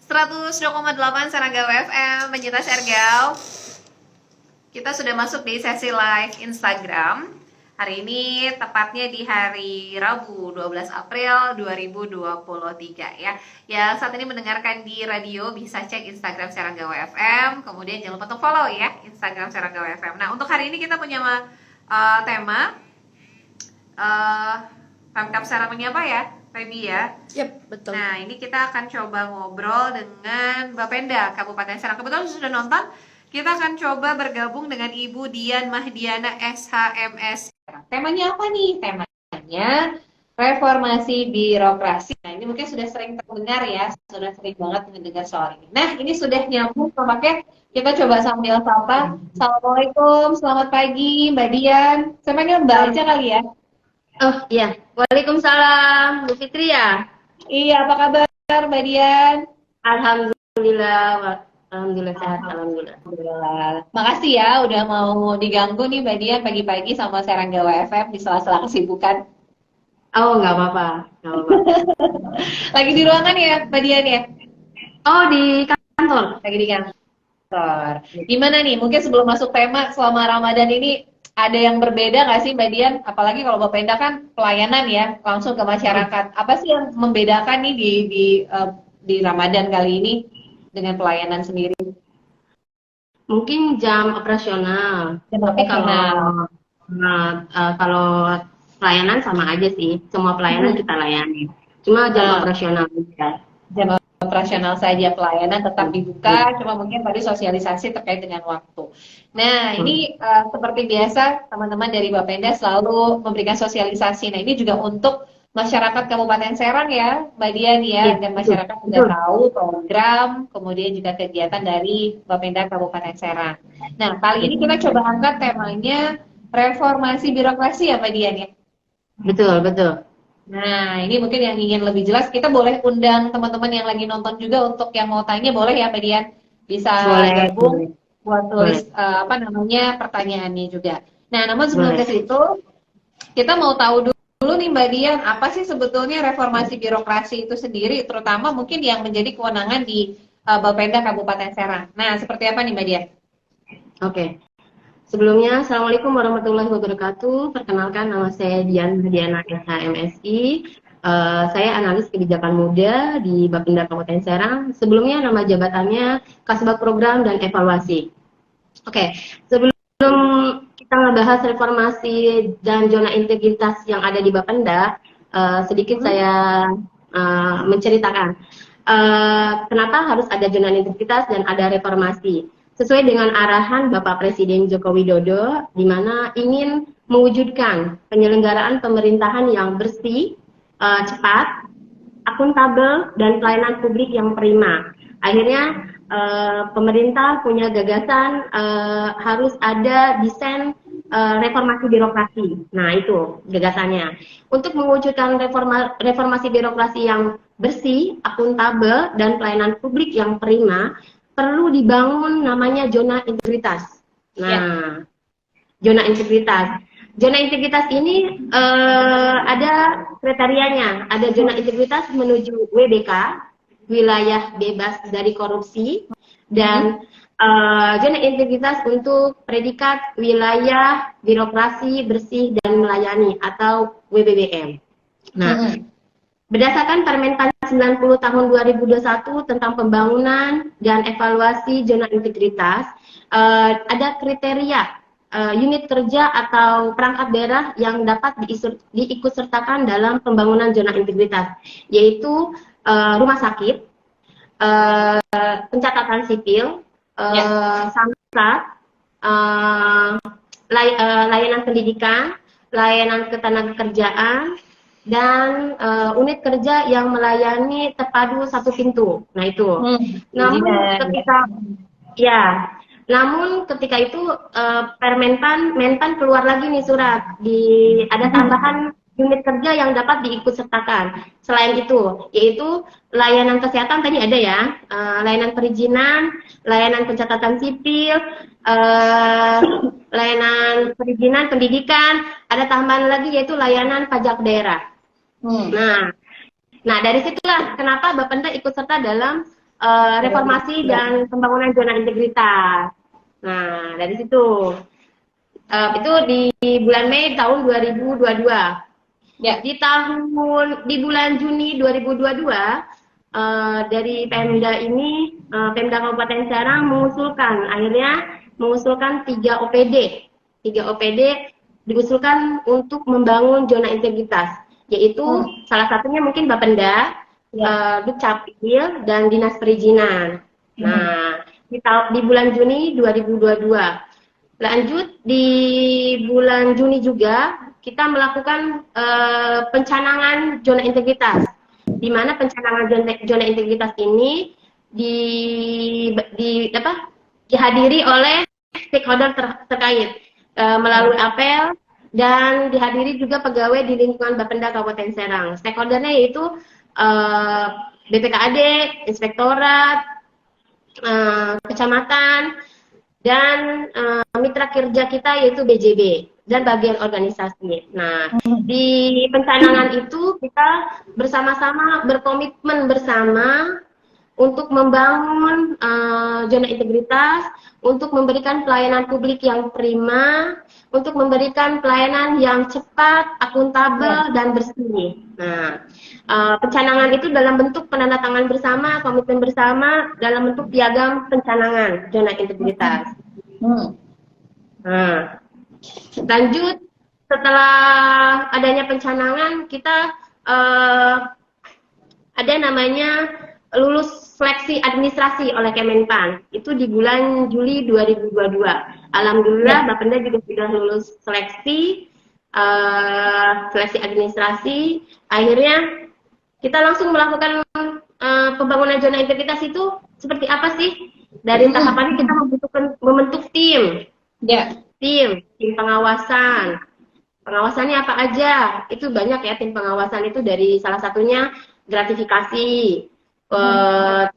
102,8 Serangga FM, pencinta Sergau. Kita sudah masuk di sesi live Instagram. Hari ini tepatnya di hari Rabu 12 April 2023 ya. Yang saat ini mendengarkan di radio bisa cek Instagram Serangga FM. Kemudian jangan lupa untuk follow ya Instagram Serangga FM. Nah, untuk hari ini kita punya tema Pemkab Serang menyapa ya, Feby ya. Yep, betul. Nah, ini kita akan coba ngobrol dengan Bapenda Kabupaten Serang. Kebetulan sudah nonton, kita akan coba bergabung dengan Ibu Dian Mahdiana SHMS. Temanya apa nih? Temanya reformasi birokrasi. Nah, ini mungkin sudah sering terdengar ya, sudah sering banget mendengar soal ini. Nah, ini sudah nyambung, makanya kita coba sambil sapa. Assalamualaikum, selamat pagi Mbak Dian. Saya panggil Mbak aja kali ya. Oh iya, waalaikumsalam, Bu Fitri ya. Iya, apa kabar Mbak Dian? Alhamdulillah sehat, alhamdulillah. Makasih ya udah mau diganggu nih Mbak Dian pagi-pagi sama Serangga FM di sela-sela kesibukan. Oh nggak apa-apa. Lagi di ruangan ya Mbak Dian ya? Oh di kantor. Lagi di kantor. Gimana nih? Mungkin sebelum masuk tema selama Ramadan ini ada yang berbeda nggak sih Mbak Dian? Apalagi kalau Bapenda kan pelayanan ya, langsung ke masyarakat. Apa sih yang membedakan nih di Ramadan kali ini dengan pelayanan sendiri? Mungkin jam operasional. Tapi kalau pelayanan sama aja sih. Semua pelayanan kita layani. Cuma jam operasional aja. Jam operasional saja, pelayanan tetap dibuka, cuma mungkin tadi sosialisasi terkait dengan waktu. Nah, ini seperti biasa teman-teman dari Bapenda selalu memberikan sosialisasi. Nah, ini juga untuk masyarakat Kabupaten Serang ya, Mbak Dian ya, dan masyarakat juga tahu program, kemudian juga kegiatan dari Bapenda Kabupaten Serang. Nah, kali ini kita coba angkat temanya reformasi birokrasi ya, Mbak Dian ya. Betul. Nah, ini mungkin yang ingin lebih jelas, kita boleh undang teman-teman yang lagi nonton juga untuk yang mau tanya, boleh ya Mbak Dian? Bisa gabung buat tulis pertanyaannya juga. Nah, namun sebelum ke situ, kita mau tahu dulu nih Mbak Dian, apa sih sebetulnya reformasi birokrasi itu sendiri, terutama mungkin yang menjadi kewenangan di Bapenda Kabupaten Serang. Nah, seperti apa nih Mbak Dian? Oke. Sebelumnya, Assalamualaikum warahmatullahi wabarakatuh. Perkenalkan, nama saya Dian Mahdiana SHMSI. Saya analis kebijakan muda di Bapenda Kabupaten Serang. Sebelumnya, nama jabatannya Kasbag Program dan Evaluasi. Oke, sebelum kita ngebahas reformasi dan zona integritas yang ada di Bapenda, sedikit saya menceritakan kenapa harus ada zona integritas dan ada reformasi. Sesuai dengan arahan Bapak Presiden Joko Widodo, di mana ingin mewujudkan penyelenggaraan pemerintahan yang bersih, cepat, akuntabel, dan pelayanan publik yang prima. Akhirnya pemerintah punya gagasan harus ada desain reformasi birokrasi. Nah, itu gagasannya. Untuk mewujudkan reformasi birokrasi yang bersih, akuntabel, dan pelayanan publik yang prima, perlu dibangun namanya zona integritas. Nah, zona integritas. Zona integritas ini ada kriterianya. Ada zona integritas menuju WBK, wilayah bebas dari korupsi, dan zona integritas untuk predikat wilayah birokrasi bersih dan melayani atau WBBM. Nah, berdasarkan Permentan 90 tahun 2021 tentang pembangunan dan evaluasi zona integritas, ada kriteria unit kerja atau perangkat daerah yang dapat diikutsertakan dalam pembangunan zona integritas, yaitu rumah sakit, pencatatan sipil, samsat, layanan pendidikan, layanan ketenagakerjaan, dan unit kerja yang melayani terpadu satu pintu. Nah itu. Namun ketika itu Mentan keluar lagi nih surat, ada tambahan unit kerja yang dapat diikutsertakan. Selain itu, yaitu layanan kesehatan tadi ada ya, layanan perizinan, layanan pencatatan sipil, layanan perizinan pendidikan, ada tambahan lagi yaitu layanan pajak daerah. Nah, dari situlah kenapa Bapenda ikut serta dalam reformasi dan pembangunan zona integritas. Nah, dari situ. Itu di bulan Mei tahun 2022. Ya. Di bulan Juni 2022 dari Pemda ini, Pemda Kabupaten Serang akhirnya mengusulkan 3 OPD. 3 OPD diusulkan untuk membangun zona integritas, yaitu salah satunya mungkin Bapenda, Dukcapil, dan Dinas Perizinan. Nah, di bulan Juni 2022. Lanjut di bulan Juni juga kita melakukan pencanangan zona integritas, di mana pencanangan zona integritas ini dihadiri oleh stakeholder terkait melalui apel, dan dihadiri juga pegawai di lingkungan Bapenda Kabupaten Serang. Stakeholdernya yaitu BPKAD, Inspektorat, Kecamatan, dan mitra kerja kita yaitu BJB dan bagian organisasi. Nah, di pencanangan itu kita bersama-sama berkomitmen bersama untuk membangun zona integritas, untuk memberikan pelayanan publik yang prima, untuk memberikan pelayanan yang cepat, akuntabel, dan bersih. Nah, pencanangan itu dalam bentuk penandatangan bersama, komitmen bersama, dalam bentuk piagam pencanangan zona integritas. Nah, lanjut setelah adanya pencanangan, kita ada namanya lulus seleksi administrasi oleh Kemenpan. Itu di bulan Juli 2022. Alhamdulillah Bapenda juga sudah lulus seleksi administrasi. Akhirnya kita langsung melakukan pembangunan zona integritas itu seperti apa sih? Dari tahapannya kita membentuk tim. Tim pengawasan. Pengawasannya apa aja? Itu banyak ya tim pengawasan itu, dari salah satunya gratifikasi,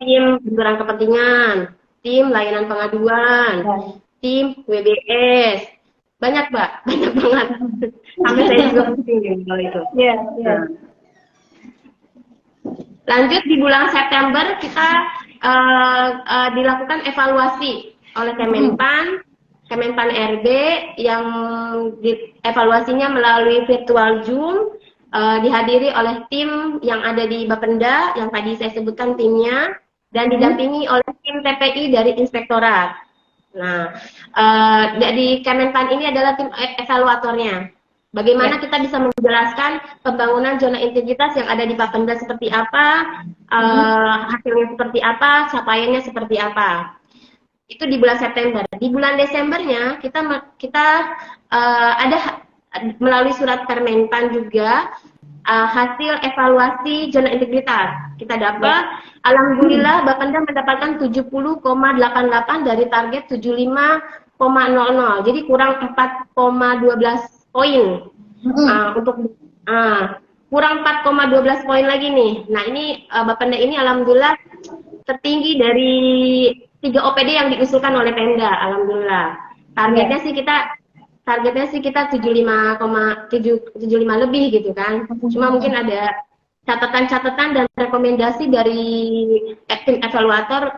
tim benturan kepentingan, tim layanan pengaduan, tim WBS. Banyak, Mbak. Banyak banget. Sampai saya juga pusing kalau itu. Lanjut di bulan September kita dilakukan evaluasi oleh Kemenpan RB, yang evaluasinya melalui virtual Zoom, dihadiri oleh tim yang ada di Bapenda yang tadi saya sebutkan timnya, dan didampingi oleh tim TPI dari Inspektorat. Nah, dari Kemenpan ini adalah tim evaluatornya. Bagaimana kita bisa menjelaskan pembangunan zona integritas yang ada di Bapenda seperti apa, hasilnya seperti apa, capaiannya seperti apa. Itu di bulan September. Di bulan Desembernya kita ada melalui surat Permenpan juga hasil evaluasi zona integritas. Kita dapat, alhamdulillah Bapenda mendapatkan 70,88 dari target 75,00. Jadi kurang 4,12 poin. Kurang 4,12 poin lagi nih. Nah, ini Bapenda ini alhamdulillah tertinggi dari 3 OPD yang diusulkan oleh Pemda, alhamdulillah. Targetnya sih kita 75,75 lebih gitu kan. Cuma mungkin ada catatan-catatan dan rekomendasi dari tim evaluator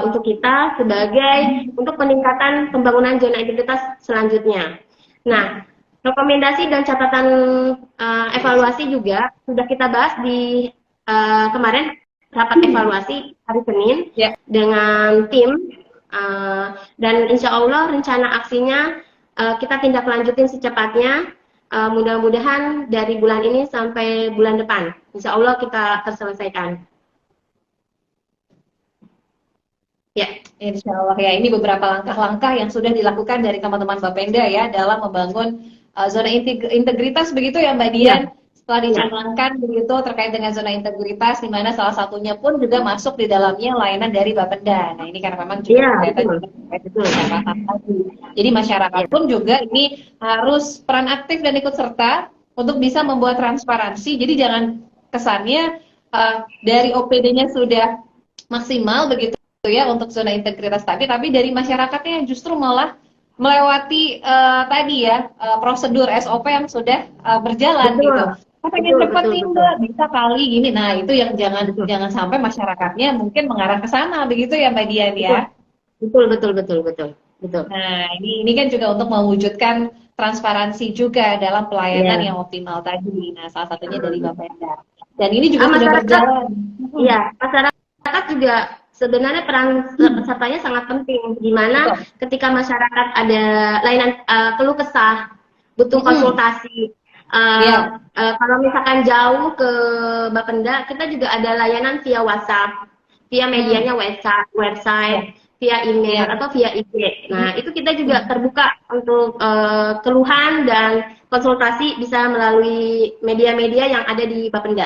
untuk kita sebagai untuk peningkatan pembangunan zona integritas selanjutnya. Nah, rekomendasi dan catatan evaluasi juga sudah kita bahas di kemarin rapat evaluasi hari Senin dengan tim, dan insya Allah rencana aksinya kita tindak lanjutin secepatnya, mudah-mudahan dari bulan ini sampai bulan depan insya Allah kita terselesaikan. Ya, insya Allah ya. Ini beberapa langkah-langkah yang sudah dilakukan dari teman-teman Bapenda ya dalam membangun zona integritas begitu ya Mbak Dian. Setelah dicanangkan begitu terkait dengan zona integritas, di mana salah satunya pun juga masuk di dalamnya layanan dari Bapenda. Nah, ini karena memang juga jadi masyarakat pun juga ini harus peran aktif dan ikut serta untuk bisa membuat transparansi. Jadi jangan kesannya dari OPD-nya sudah maksimal begitu ya untuk zona integritas tapi dari masyarakatnya justru malah melewati tadi ya prosedur SOP yang sudah berjalan gitu. Aku pengen Betul, cepet betul, nih betul. Mbak, bisa kali gini. Nah, itu yang jangan Betul, jangan sampai masyarakatnya mungkin mengarah ke sana, begitu ya Mbak Dian ya. betul, betul, betul, betul, betul, betul. Nah, ini kan juga untuk mewujudkan transparansi juga dalam pelayanan Ya. yang optimal tadi. Nah, salah satunya dari Bapenda. Dan ini juga sudah Masyarakat, berjalan. ya, masyarakat juga sebenarnya peran pesertanya sangat penting, di mana Betul. ketika masyarakat ada layanan keluh kesah, butuh Mm-mm. konsultasi. Eh, Ya, kalau misalkan jauh ke Bapenda, kita juga ada layanan via WhatsApp, via mm. medianya Ya, website, via email ya. atau via IG. Nah, itu kita juga Mm. terbuka untuk keluhan dan konsultasi bisa melalui media-media yang ada di Bapenda.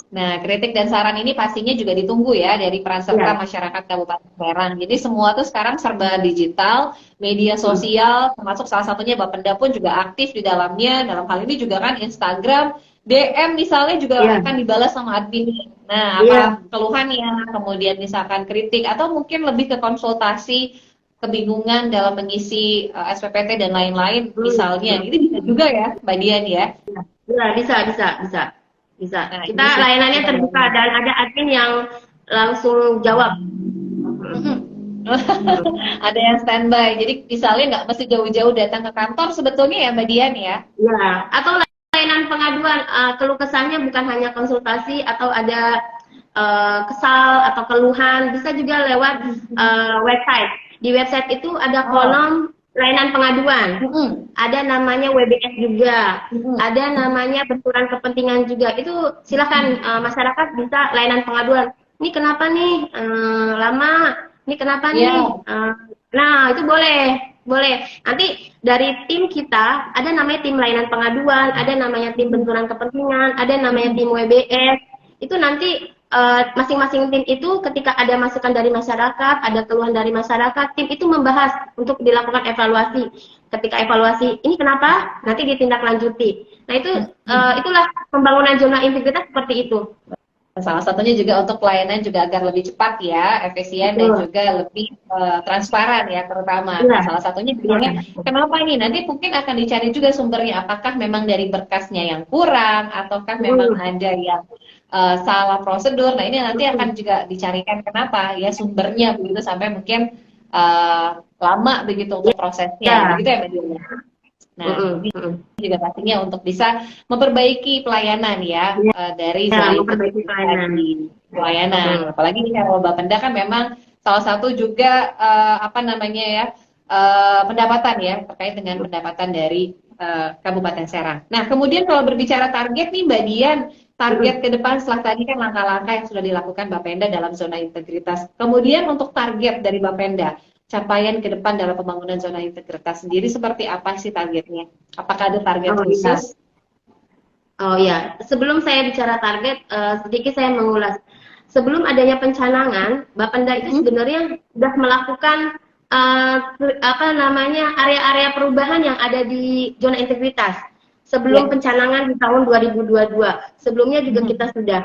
Nah, kritik dan saran ini pastinya juga ditunggu ya dari peran serta Ya. masyarakat Kabupaten Serang. Jadi semua tuh sekarang serba digital, media Hmm. sosial, termasuk salah satunya Bapenda pun juga aktif di dalamnya. Dalam hal ini juga kan Instagram, DM misalnya juga Iya, akan dibalas sama admin. Nah, iya, apa keluhannya, kemudian misalkan kritik atau mungkin lebih ke konsultasi, kebingungan dalam mengisi SPPT dan lain-lain hmm, misalnya. hmm. Ini bisa juga ya, Mbak Dian ya. Iya, bisa, bisa, bisa, bisa. Nah, Kita ini layanannya sudah terbuka banyak. dan ada admin yang langsung jawab. Hmm, Mm-mm. hmm. Ada yang standby. Jadi misalnya nggak mesti jauh-jauh datang ke kantor sebetulnya ya Mbak Dian ya. Ya, atau layanan pengaduan, keluh kesahnya bukan hanya konsultasi atau ada kesal atau keluhan, bisa juga lewat website. Di website itu ada Oh. kolom layanan pengaduan. Mm-mm. Ada namanya WBS juga, Mm-mm. ada namanya benturan kepentingan juga. Itu silakan masyarakat bisa layanan pengaduan. Ini kenapa nih lama? Ini kenapa nih? Ya. Nah, itu boleh, boleh. Nanti dari tim kita ada namanya tim layanan pengaduan, ada namanya tim benturan kepentingan, ada namanya tim WBS. Itu nanti masing-masing tim itu ketika ada masukan dari masyarakat, ada keluhan dari masyarakat, tim itu membahas untuk dilakukan evaluasi. Ketika evaluasi, ini kenapa? Nanti ditindaklanjuti. Nah, itu itulah pembangunan zona integritas seperti itu. Salah satunya juga untuk pelayanan juga agar lebih cepat ya, efisien dan Betul. juga lebih transparan ya terutama. Nah, Iya, salah satunya iya. misalnya kenapa ini nanti mungkin akan dicari juga sumbernya apakah memang dari berkasnya yang kurang ataukah memang Hmm, ada yang salah prosedur. Nah, ini nanti akan hmm, juga dicarikan kenapa ya sumbernya begitu sampai mungkin lama begitu untuk prosesnya. iya. Begitu ya Mbak Diana? Nah, Hmm, ini hmm. juga pastinya untuk bisa memperbaiki pelayanan ya dari Iya, zona memperbaiki integritas pelayanan. tadi pelayanan. Hmm. Apalagi ini kalau Bapenda kan memang salah satu juga apa namanya ya pendapatan ya terkait dengan pendapatan dari Kabupaten Serang. Nah, kemudian kalau berbicara target nih Mbak Dian, Hmm. target ke depan setelah tadi kan langkah-langkah yang sudah dilakukan Bapenda dalam zona integritas. Kemudian untuk target dari Bapenda, capaian ke depan dalam pembangunan zona integritas sendiri seperti apa sih targetnya? Apakah ada target Oh iya, khusus? oh iya. Sebelum saya bicara target, sedikit saya mengulas. Sebelum adanya pencanangan, Bapenda itu Mm-mm. sebenarnya sudah melakukan apa namanya area-area perubahan yang ada di zona integritas. Sebelum Ya. pencanangan di tahun 2022. Sebelumnya juga kita Mm-mm. sudah.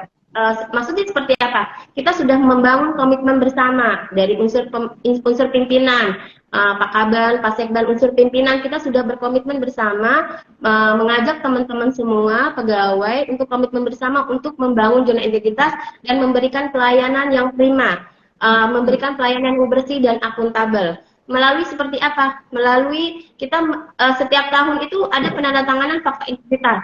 Maksudnya seperti apa? Kita sudah membangun komitmen bersama dari unsur pimpinan, Pak Kaban, Pak Sekban, unsur pimpinan kita sudah berkomitmen bersama mengajak teman-teman semua pegawai untuk komitmen bersama untuk membangun zona integritas dan memberikan pelayanan yang prima, memberikan pelayanan yang bersih dan akuntabel. Melalui seperti apa? Melalui kita setiap tahun itu ada penandatanganan fakta integritas,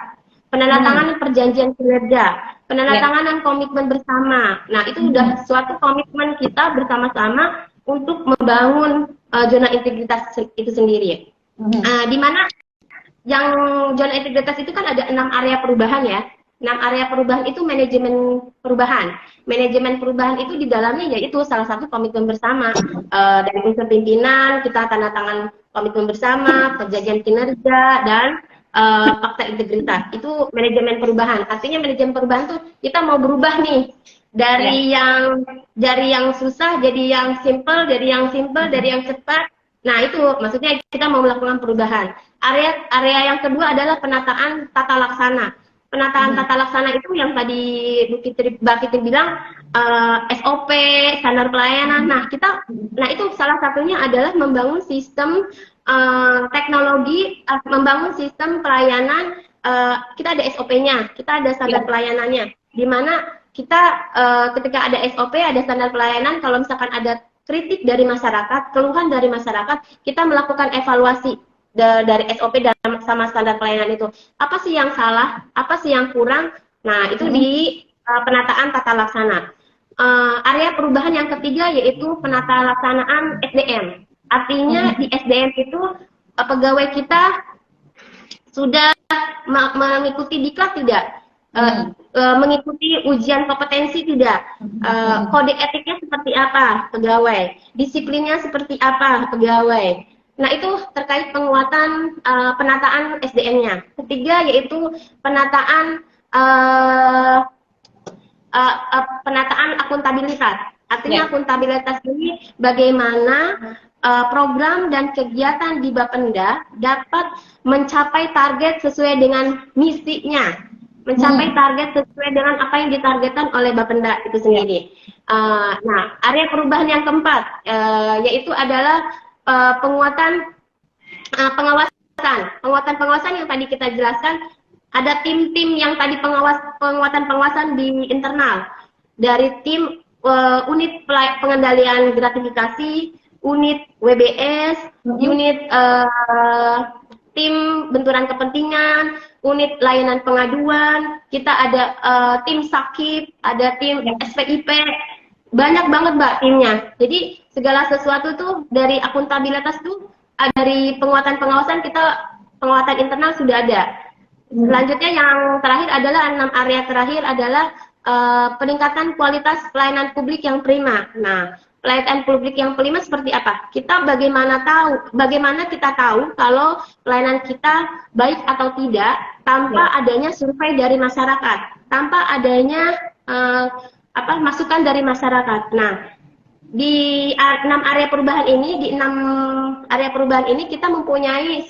Hmm. penandatanganan perjanjian kinerja, Ya. penandatanganan komitmen bersama. Nah, itu sudah suatu komitmen kita bersama-sama untuk membangun zona integritas itu sendiri. Mhm. Di mana yang zona integritas itu kan ada 6 area perubahan ya. 6 area perubahan itu manajemen perubahan. Manajemen perubahan itu di dalamnya yaitu salah satu komitmen bersama dari unsur pimpinan, kita tanda tangan komitmen bersama, perjanjian kinerja dan fakta integritas. Itu manajemen perubahan. Artinya manajemen perubahan tuh kita mau berubah nih Ya. dari yang susah jadi yang simple, dari yang cepat. Nah, itu maksudnya kita mau melakukan perubahan. Area yang kedua adalah penataan tata laksana. Penataan Mhm. tata laksana itu yang tadi Mbak Fitri bilang SOP, standar pelayanan. Nah itu salah satunya adalah membangun sistem teknologi, membangun sistem pelayanan kita ada SOP-nya, kita ada standar pelayanannya, di mana kita ketika ada SOP, ada standar pelayanan, kalau misalkan ada kritik dari masyarakat, keluhan dari masyarakat, kita melakukan evaluasi dari SOP dan sama standar pelayanan itu. Apa sih yang salah? Apa sih yang kurang? Nah, itu di penataan tata laksana. Area perubahan yang ketiga yaitu penata laksanaan SDM. Artinya di SDM itu pegawai kita sudah mengikuti diklat tidak? Mengikuti ujian kompetensi tidak? Kode etiknya seperti apa pegawai? Disiplinnya seperti apa pegawai? Nah, itu terkait penguatan penataan SDM-nya. Ketiga yaitu penataan penataan akuntabilitas. Artinya akuntabilitas ini bagaimana program dan kegiatan di Bapenda dapat mencapai target sesuai dengan misinya, mencapai target sesuai dengan apa yang ditargetkan oleh Bapenda itu sendiri. Nah, area perubahan yang keempat yaitu adalah penguatan pengawasan yang tadi kita jelaskan. Ada tim-tim yang tadi penguatan pengawasan di internal dari tim unit pengendalian gratifikasi, unit WBS, unit tim benturan kepentingan, unit layanan pengaduan, kita ada tim sakit, ada tim SPIP, banyak banget Mbak timnya. Jadi segala sesuatu tuh dari akuntabilitas tuh dari penguatan pengawasan kita penguatan internal sudah ada. Selanjutnya yang terakhir adalah 6 area terakhir adalah peningkatan kualitas pelayanan publik yang prima. Nah, pelayanan publik yang prima seperti apa? Bagaimana kita tahu kalau pelayanan kita baik atau tidak tanpa adanya survei dari masyarakat, tanpa adanya masukan dari masyarakat. Nah, di 6 area perubahan ini kita mempunyai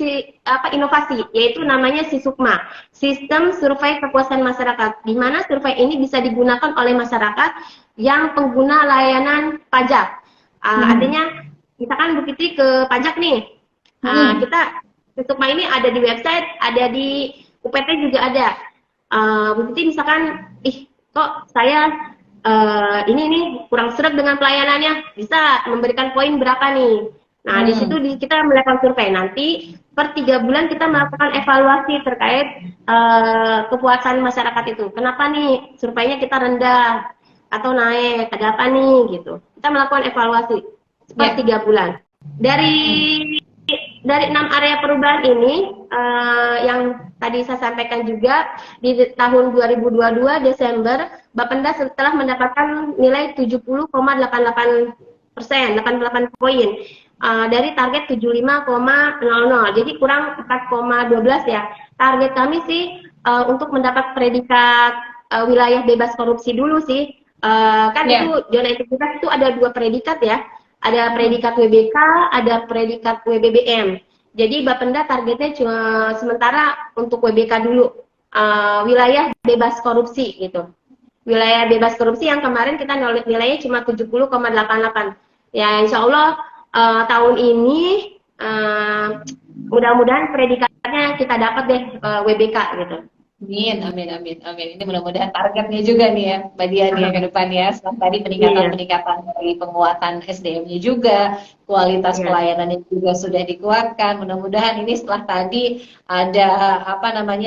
inovasi, yaitu namanya SISUKMA, Sistem Survei Kepuasan Masyarakat, di mana survei ini bisa digunakan oleh masyarakat yang pengguna layanan pajak. Artinya misalkan Bu Fitri ke pajak nih, kita SISUKMA ini ada di website, ada di UPT juga ada. Bu Fitri misalkan, kok saya ini kurang seret dengan pelayanannya, bisa memberikan poin berapa nih? Nah, di situ kita melakukan survei. Nanti per 3 bulan kita melakukan evaluasi terkait kepuasan masyarakat itu. Kenapa nih surveinya kita rendah atau naik? Ada apa nih gitu? Kita melakukan evaluasi per 3 bulan. Dari 6 area perubahan ini yang tadi saya sampaikan juga di tahun 2022 Desember Bapenda setelah mendapatkan nilai 70,88%, 88 poin dari target 75,00. Jadi kurang 4,12 ya. Target kami sih untuk mendapat predikat wilayah bebas korupsi dulu sih. Itu zona integritas itu ada 2 predikat ya. Ada predikat WBK, ada predikat WBBM. Jadi Bapenda targetnya cuma sementara untuk WBK dulu, wilayah bebas korupsi gitu. Wilayah bebas korupsi yang kemarin kita nilainya cuma 70,88. Ya insya Allah tahun ini mudah-mudahan predikatnya kita dapat deh WBK gitu. Amin. Ini mudah-mudahan targetnya juga nih ya, Mbak Dian ya ke depan ya. Setelah tadi peningkatan dari penguatan SDM-nya juga, kualitas pelayanannya juga sudah dikuatkan. Mudah-mudahan ini setelah tadi ada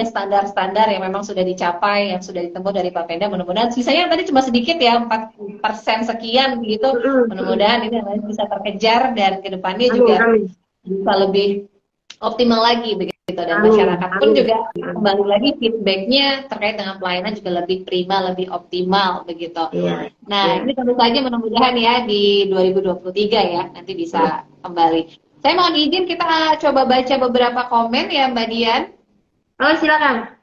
standar-standar yang memang sudah dicapai, yang sudah ditempuh dari Bapenda. Mudah-mudahan sisanya tadi cuma sedikit ya, 4% sekian begitu. Mudah-mudahan ini bisa terkejar dan ke depannya juga bisa lebih optimal lagi begitu. Dan masyarakat pun juga kembali lagi feedbacknya terkait dengan pelayanan juga lebih prima, lebih optimal begitu. Nah ini tentu saja mudah-mudahan ya di 2023 ya nanti bisa kembali. Saya mohon izin kita coba baca beberapa komen ya Mbak Dian. Oh silakan.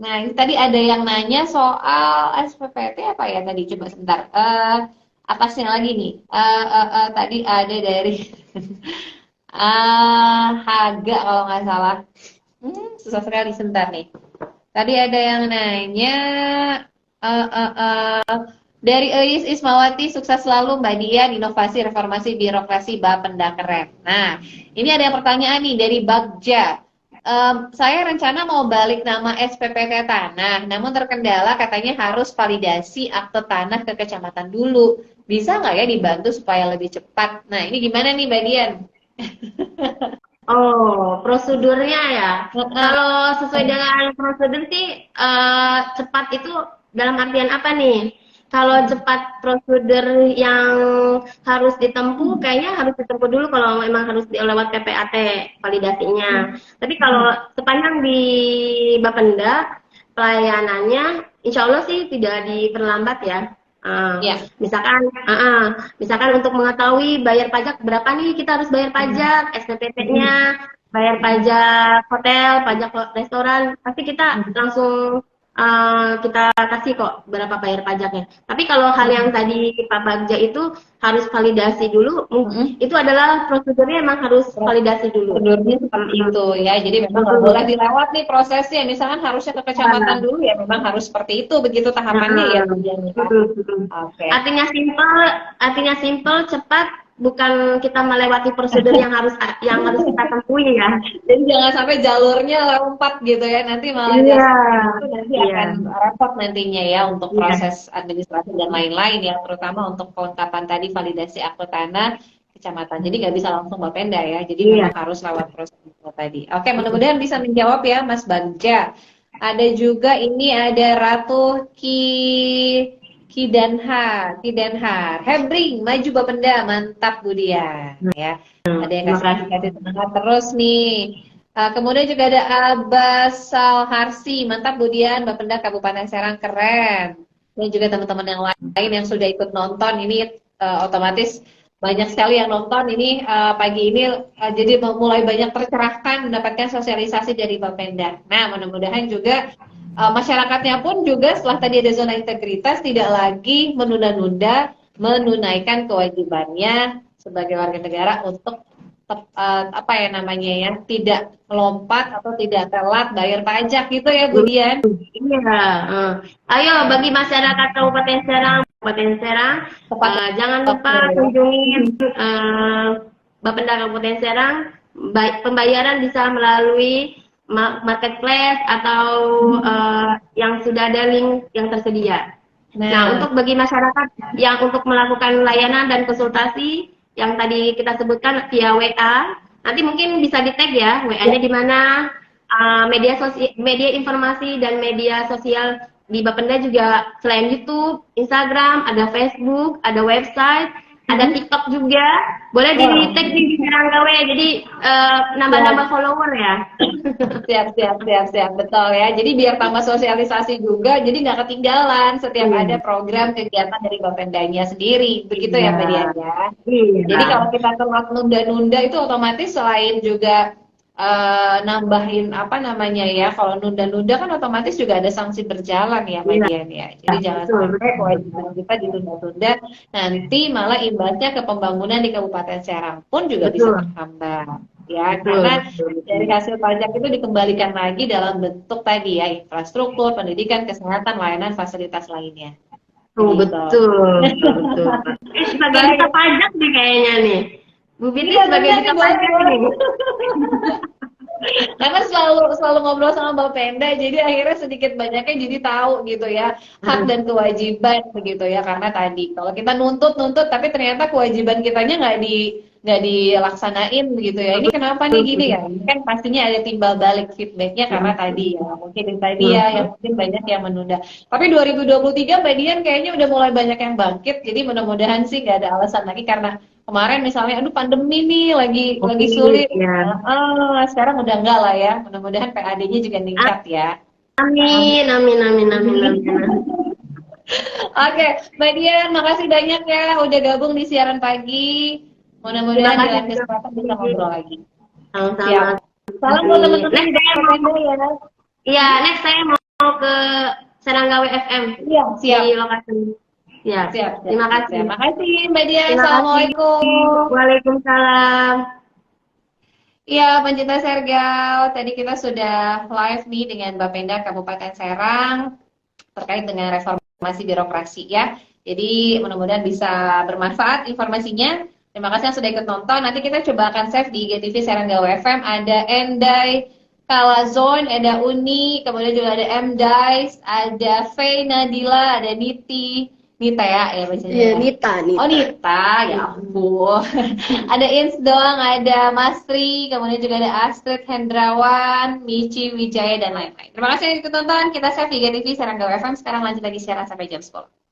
Nah ini tadi ada yang nanya soal SPPT apa ya tadi, coba sebentar. Atasnya lagi nih. Tadi ada dari Haga kalau nggak salah. Susah sekali sebentar nih. Tadi ada yang nanya dari Eis Ismawati, sukses selalu Mbak Dian, inovasi reformasi birokrasi Bapenda keren. Nah, ini ada yang pertanyaan nih dari Bagja. saya rencana mau balik nama SPPT Tanah, namun terkendala katanya harus validasi akte tanah ke kecamatan dulu. Bisa nggak ya dibantu supaya lebih cepat? Nah, ini gimana nih, Mbak Dian? Oh, prosedurnya ya. Heeh. Kalau sesuai dengan prosedur sih cepat itu dalam artian apa nih? Kalau cepat prosedur yang harus ditempuh, kayaknya harus ditempuh dulu kalau memang harus lewat PPAT validasinya. Tapi kalau sepanjang di Bapenda pelayanannya, insya Allah sih tidak diperlambat ya. Ya. Misalkan untuk mengetahui bayar pajak berapa nih kita harus bayar pajak, SPPT-nya, bayar pajak hotel, pajak restoran, pasti kita langsung kita kasih kok berapa bayar pajaknya. Tapi kalau hal yang tadi Pak Bagja itu harus validasi dulu, itu adalah prosedurnya emang harus validasi dulu. Prosedurnya seperti itu ya. Jadi memang nggak boleh dilewat nih prosesnya. Misalkan harusnya ke kecamatan dulu ya, memang harus seperti itu. Begitu tahapannya ya. Oke. Artinya simple, cepat, bukan kita melewati prosedur yang harus kita tempuhi ya. Jadi jangan sampai jalurnya lompat gitu ya, nanti malah nanti akan repot nantinya ya untuk proses administrasi dan lain-lain ya, terutama untuk kelengkapan tadi validasi akte tanah kecamatan. Jadi nggak bisa langsung Bapenda ya, jadi memang harus lewat proses itu tadi. Oke, mudah-mudahan bisa menjawab ya Mas Bagja. Ada juga ini ada Ratu Kidanhar, Hebring, maju Bapenda, mantap Budian ya. Ada yang kasih semangat terus nih. Kemudian juga ada Abasal Harsi, mantap Budian, Bapenda Kabupaten Serang, keren. Dan juga teman-teman yang lain yang sudah ikut nonton ini otomatis banyak sekali yang nonton ini pagi ini, jadi mulai banyak tercerahkan mendapatkan sosialisasi dari Bapenda. Nah, mudah-mudahan juga masyarakatnya pun juga setelah tadi ada zona integritas tidak lagi menunda-nunda menunaikan kewajibannya sebagai warga negara untuk apa ya namanya ya, tidak melompat atau tidak telat bayar pajak gitu ya Bu Dian. Iya. Ayo bagi masyarakat Kabupaten Serang, jangan lupa kunjungi Bapenda Kabupaten Serang. Pembayaran bisa melalui marketplace atau yang sudah ada link yang tersedia. Nah, untuk bagi masyarakat yang untuk melakukan layanan dan konsultasi yang tadi kita sebutkan via WA, nanti mungkin bisa di-tag ya, WA-nya di mana, media informasi dan media sosial di Bapenda juga selain YouTube, Instagram, ada Facebook, ada website, ada TikTok juga, boleh di-tag di Seranggawe, jadi nambah-nambah follower ya. Siap, betul ya. Jadi biar tambah sosialisasi juga, jadi nggak ketinggalan setiap ada program kegiatan dari Bapendanya sendiri, begitu ya Mbak Dian ya. Jadi kalau kita telat nunda-nunda itu otomatis selain juga nambahin apa namanya ya, kalau nunda-nunda kan otomatis juga ada sanksi berjalan ya Mbak Dian ya. Jadi jangan sampai kewajiban kita ditunda-tunda, nanti malah imbasnya ke pembangunan di Kabupaten Serang pun juga bisa bertambah ya, karena dari hasil pajak itu dikembalikan lagi dalam bentuk tadi ya, infrastruktur, pendidikan, kesehatan, layanan, fasilitas lainnya. Betul. Sebagai duta pajak nih kayaknya nih. Bu Binti sebagai duta pajak nih. Karena selalu ngobrol sama Bapenda, jadi akhirnya sedikit banyaknya jadi tahu gitu ya hak dan kewajiban begitu ya. Karena tadi kalau kita nuntut tapi ternyata kewajiban kitanya nggak dilaksanain begitu ya. Ini kenapa nih gini ya? Ini kan pastinya ada timbal balik feedbacknya karena tadi ya mungkin tadi ya yang mungkin banyak yang menunda. Tapi 2023 Mbak Dian kayaknya udah mulai banyak yang bangkit. Jadi mudah-mudahan sih nggak ada alasan lagi, karena kemarin misalnya aduh pandemi nih lagi sulit. Sekarang udah enggak lah ya. Mudah-mudahan PAD-nya juga meningkat ya. Amin. Oke, Mbak Dian, makasih banyak ya udah gabung di siaran pagi. Mudah-mudahan di lain kesempatan bisa ngobrol lagi. Sama-sama. Salam buat teman-teman di Bapenda ya. Iya, next saya mau ke Seranggawe FM. Iya, siap. Di lokasi. Ya, siap. Terima kasih. Terima kasih Mbak Dian. Assalamualaikum. Waalaikumsalam. Iya, pencinta Sergal, tadi kita sudah live nih dengan Bapenda Kabupaten Serang terkait dengan reformasi birokrasi ya. Jadi mudah-mudahan bisa bermanfaat informasinya. Terima kasih yang sudah ikut nonton. Nanti kita coba akan save di IGTV Seranggawe FM. Ada Endai Kala Zone, ada Uni, kemudian juga ada M. Dice, ada Faye Nadila, ada Nita ya bacanya Iya, ya. Nita, Nita. Oh Nita, ya ampun. Ada Ins doang, ada Masri, kemudian juga ada Astrid Hendrawan, Michi Wijaya dan lain-lain. Terima kasih yang ikut tonton. Kita save Liga TV Serangga FM. Sekarang lanjut lagi siaran sampai jam 10.